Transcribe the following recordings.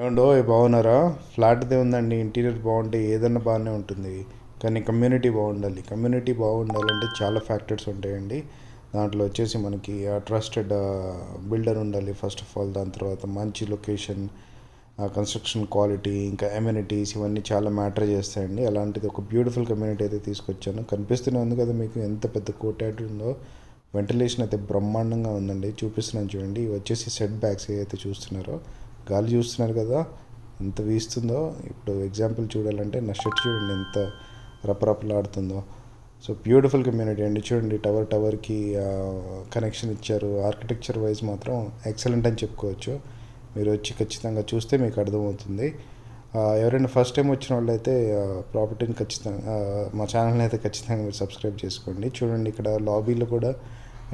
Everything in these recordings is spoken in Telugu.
ఏమండో బాగున్నారా? ఫ్లాట్దే ఉందండి. ఇంటీరియర్ బాగుంటే ఏదన్నా బాగానే ఉంటుంది, కానీ కమ్యూనిటీ బాగుండాలి. కమ్యూనిటీ బాగుండాలంటే చాలా ఫ్యాక్టర్స్ ఉంటాయండి. దాంట్లో వచ్చేసి మనకి ఆ ట్రస్టెడ్ బిల్డర్ ఉండాలి ఫస్ట్ ఆఫ్ ఆల్. దాని తర్వాత మంచి లొకేషన్, కన్స్ట్రక్షన్ క్వాలిటీ, ఇంకా ఎమ్యూనిటీస్, ఇవన్నీ చాలా మ్యాటర్ చేస్తాయండి. అలాంటిది ఒక బ్యూటిఫుల్ కమ్యూనిటీ అయితే తీసుకొచ్చాను. కనిపిస్తూనే ఉంది కదా మీకు ఎంత పెద్ద కోర్ట్ ఉందో. వెంటిలేషన్ అయితే బ్రహ్మాండంగా ఉందండి. చూపిస్తున్నాను చూడండి. ఇవి వచ్చేసి సెట్ బ్యాక్స్ ఏదైతే చూస్తున్నారో, గాలి చూస్తున్నారు కదా ఎంత వీస్తుందో. ఇప్పుడు ఎగ్జాంపుల్ చూడాలంటే నా షర్ట్ చూడండి ఎంత రపరపలాడుతుందో. సో బ్యూటిఫుల్ కమ్యూనిటీ అండి. చూడండి టవర్కి కనెక్షన్ ఇచ్చారు. ఆర్కిటెక్చర్ వైజ్ మాత్రం ఎక్సలెంట్ అని చెప్పుకోవచ్చు. మీరు వచ్చి ఖచ్చితంగా చూస్తే మీకు అర్థమవుతుంది. ఎవరైనా ఫస్ట్ టైం వచ్చిన వాళ్ళు అయితే ప్రాపర్టీని ఖచ్చితంగా మా ఛానల్ని అయితే ఖచ్చితంగా మీరు సబ్స్క్రైబ్ చేసుకోండి. చూడండి ఇక్కడ లాబీలో కూడా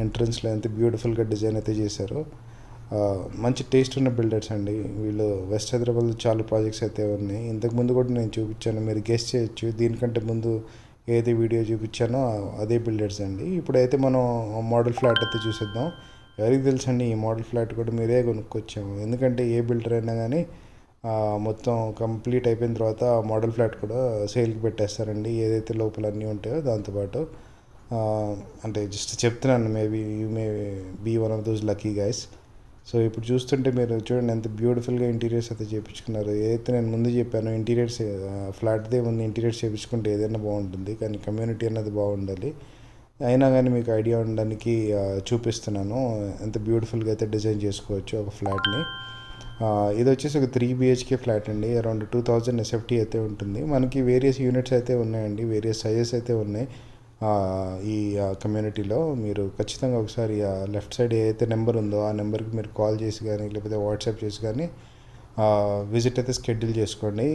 ఎంట్రన్స్లో ఎంత బ్యూటిఫుల్గా డిజైన్ అయితే చేశారో. మంచి టేస్ట్ ఉన్న బిల్డర్స్ అండి వీళ్ళు. వెస్ట్ హైదరాబాద్లో చాలా ప్రాజెక్ట్స్ అయితే ఉన్నాయి. ఇంతకుముందు కూడా నేను చూపించాను, మీరు గెస్ట్ చేయొచ్చు. దీనికంటే ముందు ఏదైతే వీడియో చూపించానో అదే బిల్డర్స్ అండి. ఇప్పుడైతే మనం మోడల్ ఫ్లాట్ అయితే చూసేద్దాం. ఎవరికి తెలుసండి, ఈ మోడల్ ఫ్లాట్ కూడా మీరే కొనుక్కొచ్చాము. ఎందుకంటే ఏ బిల్డర్ అయినా కానీ మొత్తం కంప్లీట్ అయిపోయిన తర్వాత మోడల్ ఫ్లాట్ కూడా సేల్కి పెట్టేస్తారండి, ఏదైతే లోపల అన్నీ ఉంటాయో దాంతోపాటు. అంటే జస్ట్ చెప్తున్నాను, maybe you may be one of those lucky guys. So ఇప్పుడు చూస్తుంటే మీరు చూడండి ఎంత బ్యూటిఫుల్గా ఇంటీరియర్స్ అయితే చేయించుకున్నారు. ఏదైతే నేను ముందు చెప్పాను, ఇంటీరియర్స్ ఫ్లాట్దే ఉంది, ఇంటీరియర్స్ చేయించుకుంటే ఏదైనా బాగుంటుంది, కానీ కమ్యూనిటీ అన్నది బాగుండాలి. అయినా కానీ మీకు ఐడియా ఉండడానికి చూపిస్తున్నాను ఎంత బ్యూటిఫుల్గా అయితే డిజైన్ చేసుకోవచ్చు ఒక ఫ్లాట్ని. ఇది వచ్చేసి ఒక 3 BHK ఫ్లాట్ అండి. అరౌండ్ 2000 SFT అయితే ఉంటుంది. మనకి వేరియస్ యూనిట్స్ అయితే ఉన్నాయండి, వేరియస్ సైజెస్ అయితే ఉన్నాయి ఈ కమ్యూనిటీలో. మీరు ఖచ్చితంగా ఒకసారి లెఫ్ట్ సైడ్ ఏదైతే నెంబర్ ఉందో ఆ నెంబర్కి మీరు కాల్ చేసి కానీ లేకపోతే వాట్సాప్ చేసి కానీ విజిట్ అయితే షెడ్యూల్ చేసుకోండి.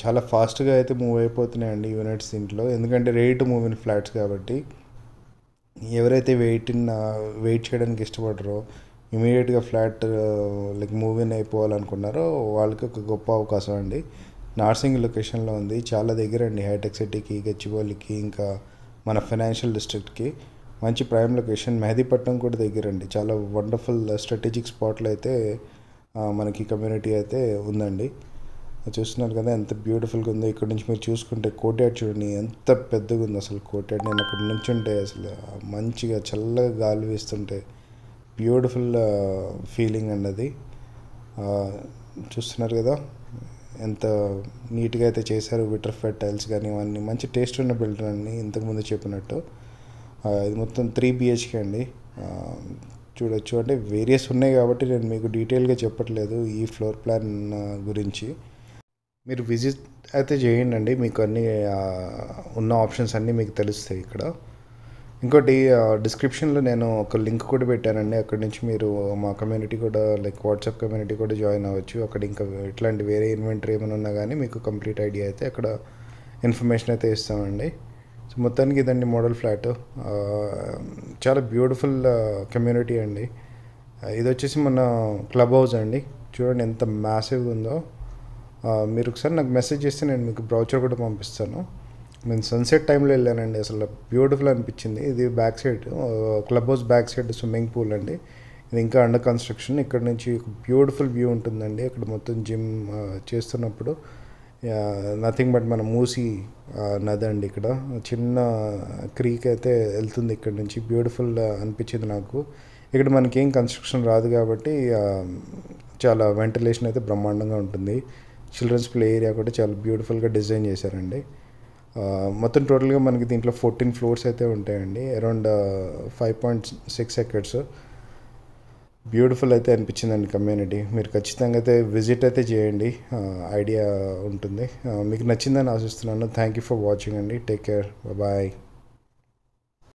చాలా ఫాస్ట్గా అయితే మూవ్ అయిపోతున్నాయండి యూనిట్స్ దీంట్లో, ఎందుకంటే ready to move in flats కాబట్టి. ఎవరైతే వెయిట్ చేయడానికి ఇష్టపడరో, ఇమీడియట్గా ఫ్లాట్ లైక్ మూవ్ ఇన్ అయిపోవాలనుకున్నారో వాళ్ళకి ఒక గొప్ప అవకాశం అండి. నార్సింగ్ లొకేషన్లో ఉంది, చాలా దగ్గర అండి హైటెక్ సిటీకి, గచ్చిబౌలికి, ఇంకా మన ఫైనాన్షియల్ డిస్ట్రిక్ట్కి. మంచి ప్రైమ్ లొకేషన్. మెహదీపట్నం కూడా దగ్గర అండి. చాలా వండర్ఫుల్ స్ట్రాటజిక్ స్పాట్లో అయితే మనకి కమ్యూనిటీ అయితే ఉందండి. చూస్తున్నారు కదా ఎంత బ్యూటిఫుల్గా ఉందో. ఇక్కడ నుంచి మీరు చూసుకుంటే కోర్ట్యార్డ్ చూడండి ఎంత పెద్దగా ఉంది అసలు కోర్ట్యార్డ్. నేను అక్కడ నుంచి ఉంటే అసలు మంచిగా చల్లగా గాలి వేస్తుంటే బ్యూటిఫుల్ ఫీలింగ్ అండి అది. చూస్తున్నారు కదా ఎంత నీట్గా అయితే చేశారు. విట్రఫైడ్ టైల్స్ కానీ ఇవన్నీ మంచి టేస్ట్ ఉన్న బిల్డర్ అండి ఇంతకుముందు చెప్పినట్టు. ఇది మొత్తం 3 BHK అండి. చూడొచ్చు, అంటే వేరియస్ ఉన్నాయి కాబట్టి నేను మీకు డీటెయిల్గా చెప్పట్లేదు ఈ ఫ్లోర్ ప్లాన్ గురించి. మీరు విజిట్ అయితే చేయండి, మీకు అన్నీ ఉన్న ఆప్షన్స్ అన్నీ మీకు తెలుస్తాయి ఇక్కడ. ఇంకోటి డిస్క్రిప్షన్లో నేను ఒక లింక్ కూడా పెట్టానండి. అక్కడి నుంచి మీరు మా కమ్యూనిటీ కూడా లైక్ వాట్సాప్ కమ్యూనిటీ కూడా జాయిన్ అవ్వచ్చు. అక్కడ ఇంకా ఇట్లాంటి వేరే ఇన్వెంటరీ ఏమైనా ఉన్నా కానీ మీకు కంప్లీట్ ఐడియా అయితే అక్కడ ఇన్ఫర్మేషన్ అయితే ఇస్తామండి. సో మొత్తానికి ఇదండి మోడల్ ఫ్లాట్. చాలా బ్యూటిఫుల్ కమ్యూనిటీ అండి. ఇది వచ్చేసి మన క్లబ్ హౌస్ అండి. చూడండి ఎంత మ్యాసివ్గా ఉందో. మీరు ఒకసారి నాకు మెసేజ్ చేస్తే నేను మీకు బ్రౌచర్ కూడా పంపిస్తాను. నేను సన్సెట్ టైంలో వెళ్ళానండి, అసలు బ్యూటిఫుల్ అనిపించింది. ఇది back side club house back side swimming pool అండి. ఇది ఇంకా అండర్ కన్స్ట్రక్షన్. ఇక్కడ నుంచి బ్యూటిఫుల్ వ్యూ ఉంటుందండి. అక్కడ మొత్తం జిమ్ చేస్తున్నప్పుడు నథింగ్ బట్ మన మూసి నది అండి. ఇక్కడ చిన్న క్రీక్ అయితే వెళ్తుంది ఇక్కడ నుంచి. బ్యూటిఫుల్ అనిపించింది నాకు. ఇక్కడ మనకేం కన్స్ట్రక్షన్ రాదు కాబట్టి చాలా వెంటిలేషన్ అయితే బ్రహ్మాండంగా ఉంటుంది. చిల్డ్రన్స్ ప్లే ఏరియా కూడా చాలా బ్యూటిఫుల్గా డిజైన్ చేశారండి. మొత్తం టోటల్గా మనకి దీంట్లో 14 ఫ్లోర్స్ అయితే ఉంటాయండి. Around 5.6 acres. బ్యూటిఫుల్ అయితే అనిపించిందండి కమ్యూనిటీ. మీరు ఖచ్చితంగా అయితే విజిట్ అయితే చేయండి, ఐడియా ఉంటుంది. మీకు నచ్చిందని ఆశిస్తున్నాను. థ్యాంక్ యూ ఫర్ వాచింగ్ అండి. Take care, bye.